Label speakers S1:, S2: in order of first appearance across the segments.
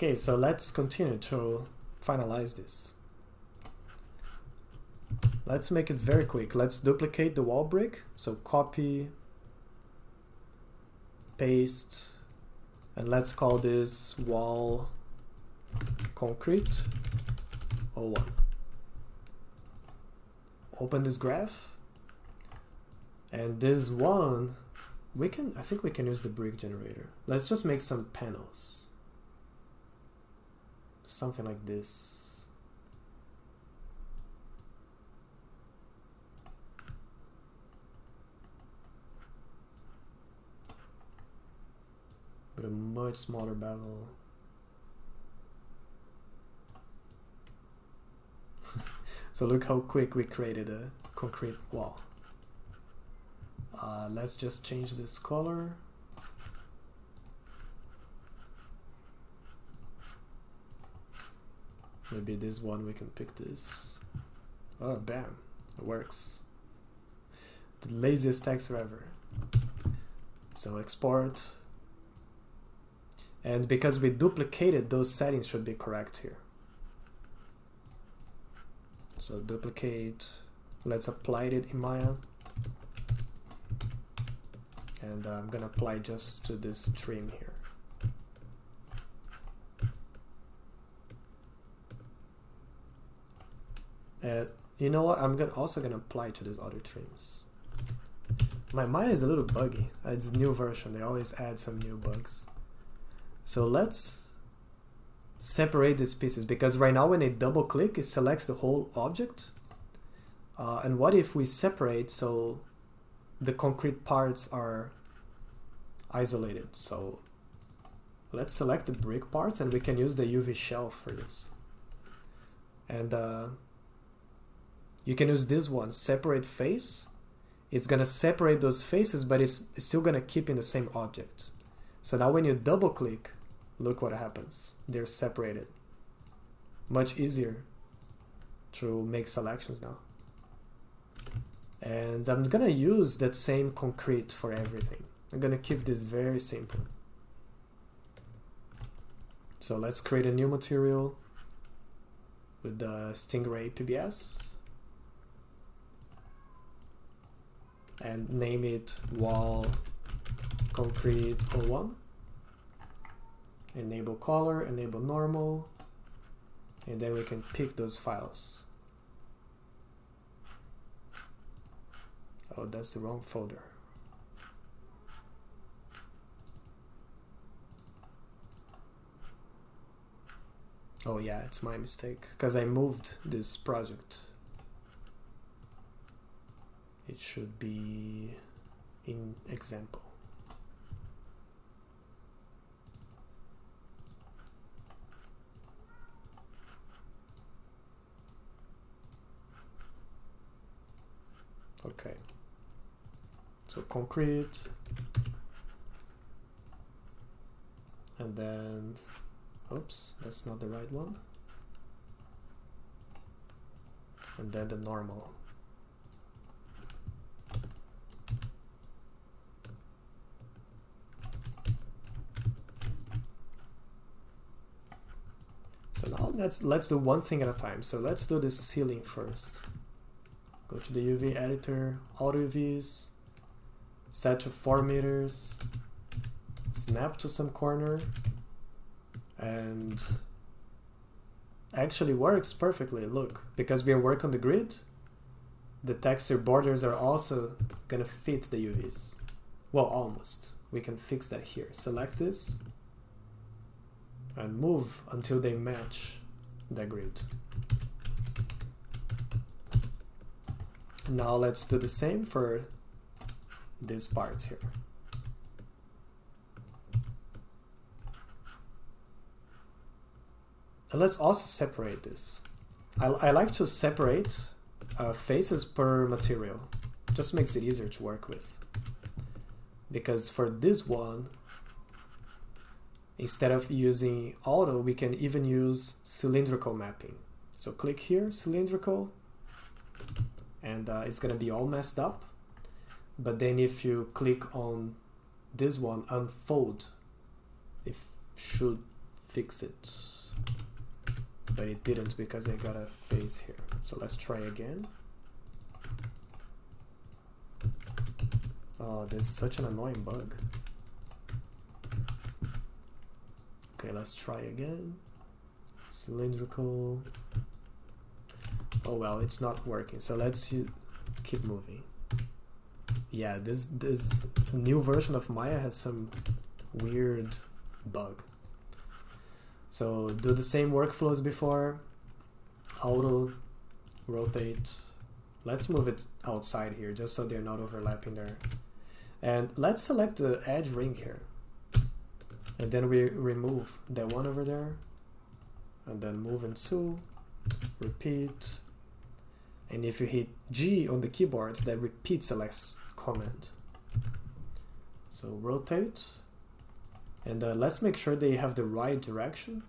S1: Okay, so let's continue to finalize this. Let's make it very quick. Let's duplicate the wall brick. So copy, paste, and let's call this wall concrete 01. Open this graph, and this one, I think we can use the brick generator. Let's just make some panels. Something like this. With a much smaller bevel. So look how quick we created a concrete wall. Let's just change this color. Maybe this one we can pick this. Oh, bam, it works. The laziest texture ever. So export. And because we duplicated, those settings should be correct here. So duplicate, let's apply it in Maya. And I'm gonna apply just to this trim here. And you know what, I'm also gonna apply to these other trims. My Maya is a little buggy. It's a new version, they always add some new bugs. So let's separate these pieces, because right now when I double click, it selects the whole object. And what if we separate so the concrete parts are isolated? So let's select the brick parts, and we can use the UV shell for this. And you can use this one, separate face. It's gonna separate those faces, but it's still gonna keep in the same object. So now when you double click, look what happens. They're separated. Much easier to make selections now. And I'm gonna use that same concrete for everything. I'm gonna keep this very simple. So let's create a new material with the Stingray PBS. And name it wall concrete 01. Enable color, enable normal, and then we can pick those files. Oh, that's the wrong folder. Oh yeah, it's my mistake, because I moved this project. It should be in example. Okay, so concrete, and then, oops, that's not the right one, and then the normal. So now let's do one thing at a time. So let's do this ceiling first. Go to the UV editor, auto UVs, set to 4 meters, snap to some corner, and actually works perfectly. Look, because we are working on the grid, the texture borders are also gonna fit the UVs. Well, almost. We can fix that here. Select this and move until they match the grid. Now let's do the same for these parts here. And let's also separate this. I like to separate faces per material. Just makes it easier to work with. Because for this one, instead of using auto, we can even use cylindrical mapping. So click here, cylindrical, and it's gonna be all messed up. But then if you click on this one, unfold, it should fix it. But it didn't because I got a face here. So let's try again. Oh, there's such an annoying bug. Okay, let's try again. Cylindrical. Oh well, it's not working. So let's keep moving. Yeah, this new version of Maya has some weird bug. So do the same workflow as before. Auto, rotate. Let's move it outside here just so they're not overlapping there. And let's select the edge ring here. And then we remove that one over there. And then move into, repeat. And if you hit G on the keyboard, that repeats the last command. So rotate. And let's make sure they have the right direction.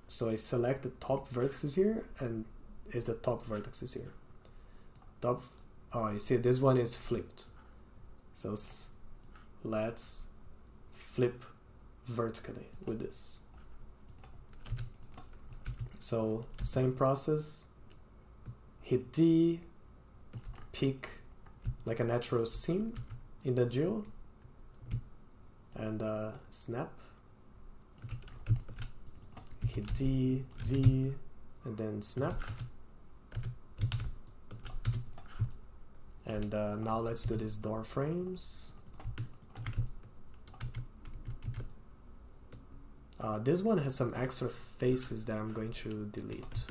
S1: So I select the top vertices here, and is the top vertices here. Top. Oh, you see, this one is flipped. So let's flip vertically with this. So same process. Hit D, pick like a natural seam in the geo, and snap. Hit D, V, and then snap. And now let's do these door frames. This one has some extra faces that I'm going to delete.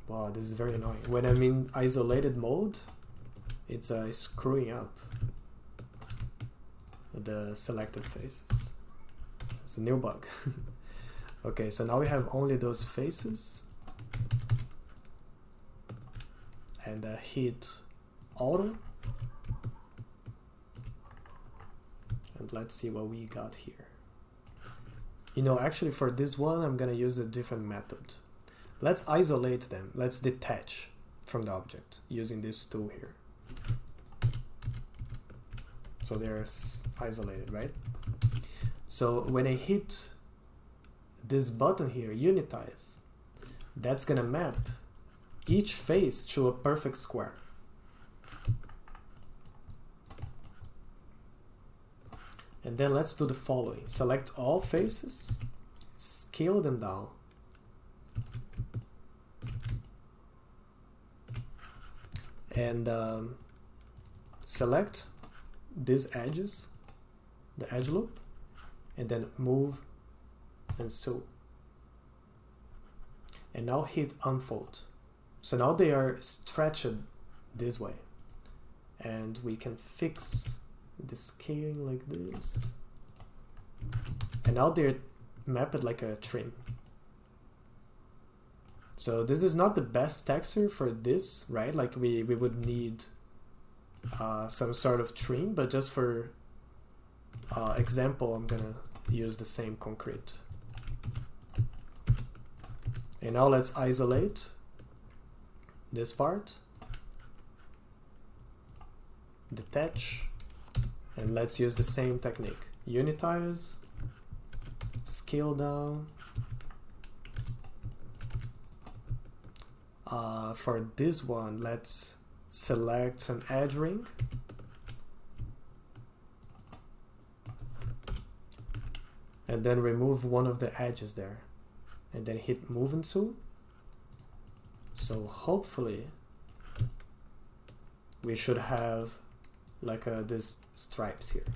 S1: Wow, this is very annoying. When I'm in isolated mode, it's screwing up the selected faces. It's a new bug. Okay, so now we have only those faces. And hit auto. And let's see what we got here. You know, actually for this one, I'm gonna use a different method. Let's isolate them. Let's detach from the object using this tool here. So they're isolated, right? So when I hit this button here, unitize, that's gonna map each face to a perfect square. And then let's do the following. Select all faces, scale them down. And select these edges, the edge loop, and then move and sew. And now hit unfold. So now they are stretched this way. And we can fix the scaling like this. And now they're mapped like a trim. So this is not the best texture for this, right? Like we would need some sort of trim, but just for example, I'm gonna use the same concrete. And now let's isolate this part, detach, and let's use the same technique. Unitize, scale down. For this one, let's select an edge ring. And then remove one of the edges there. And then hit move and tool. So hopefully we should have like this stripes here.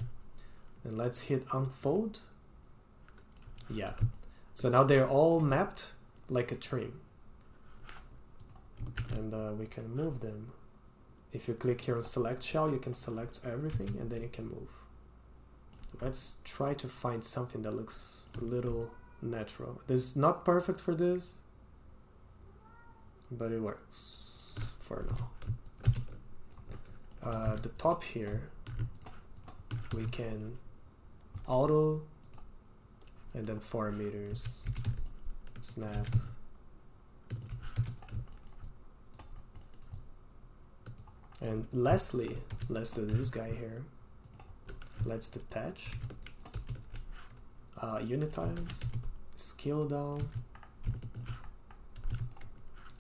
S1: And let's hit unfold. Yeah. So now they're all mapped like a trim. And we can move them. If you click here on select shell, you can select everything and then you can move. Let's try to find something that looks a little natural. This is not perfect for this, but it works for now. The top here, we can auto and then 4 meters, snap. And lastly, let's do this guy here. let's detach, unitize, scale down,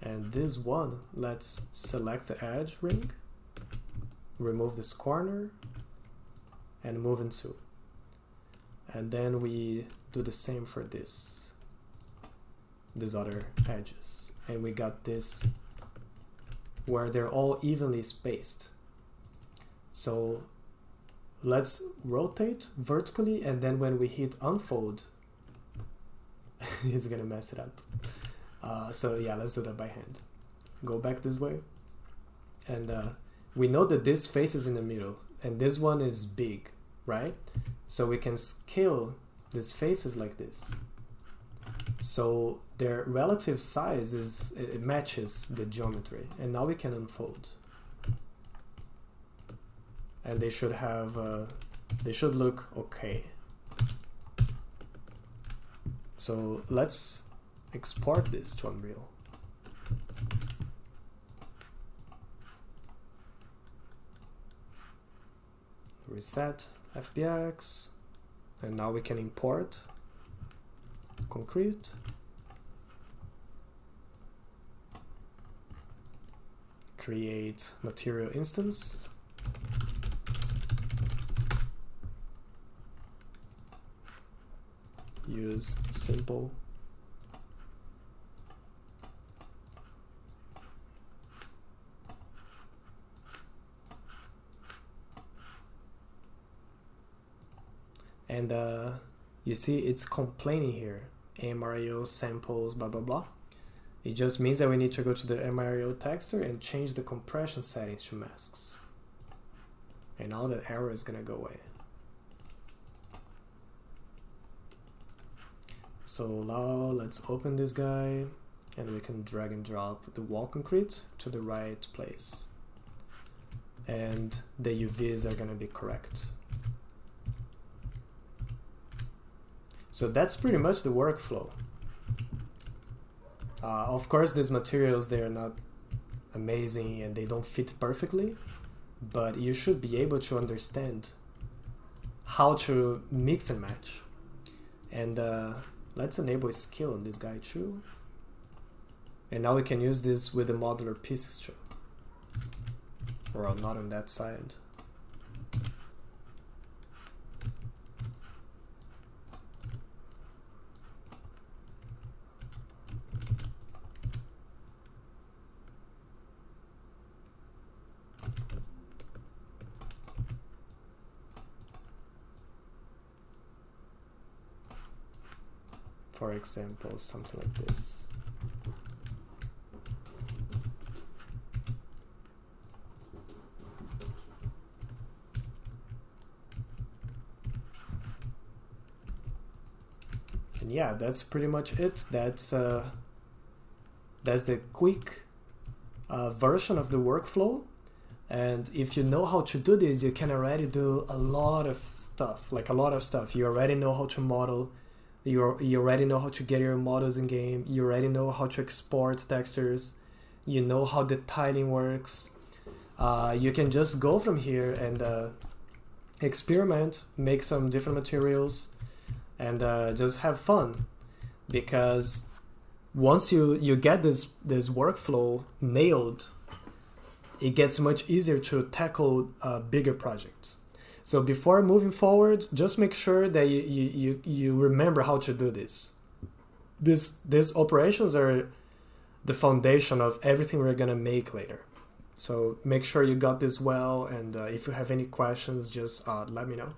S1: and this one, let's select the edge ring, remove this corner, and move into. And then we do the same for these other edges. And we got this where they're all evenly spaced. So let's rotate vertically, and then when we hit unfold, it's gonna mess it up. So yeah, let's do that by hand. Go back this way. And we know that this face is in the middle, and this one is big, right? So we can scale these faces like this. So their relative size it matches the geometry. And now we can unfold. And they should have, they should look okay. So let's export this to Unreal. Reset FBX, and now we can import concrete, create material instance, use simple, and you see it's complaining here, MREO samples, blah blah blah. It just means that we need to go to the MREO texture and change the compression settings to masks, and now that error is gonna go away. So now let's open this guy, and we can drag and drop the wall concrete to the right place, and the UVs are gonna be correct. So that's pretty much the workflow. Of course, these materials, they are not amazing and they don't fit perfectly, but you should be able to understand how to mix and match. And let's enable scale on this guy too. And now we can use this with the modular pieces too. Well, not on that side. For example, something like this. And yeah, that's pretty much it. That's the quick version of the workflow. And if you know how to do this, you can already do a lot of stuff, like a lot of stuff. You already know how to model. You already know how to get your models in game. You already know how to export textures. You know how the tiling works. You can just go from here and experiment, make some different materials, and just have fun. Because once you get this workflow nailed, it gets much easier to tackle bigger projects. So before moving forward, just make sure that you remember how to do this. These operations are the foundation of everything we're gonna make later. So make sure you got this well, and if you have any questions, just let me know.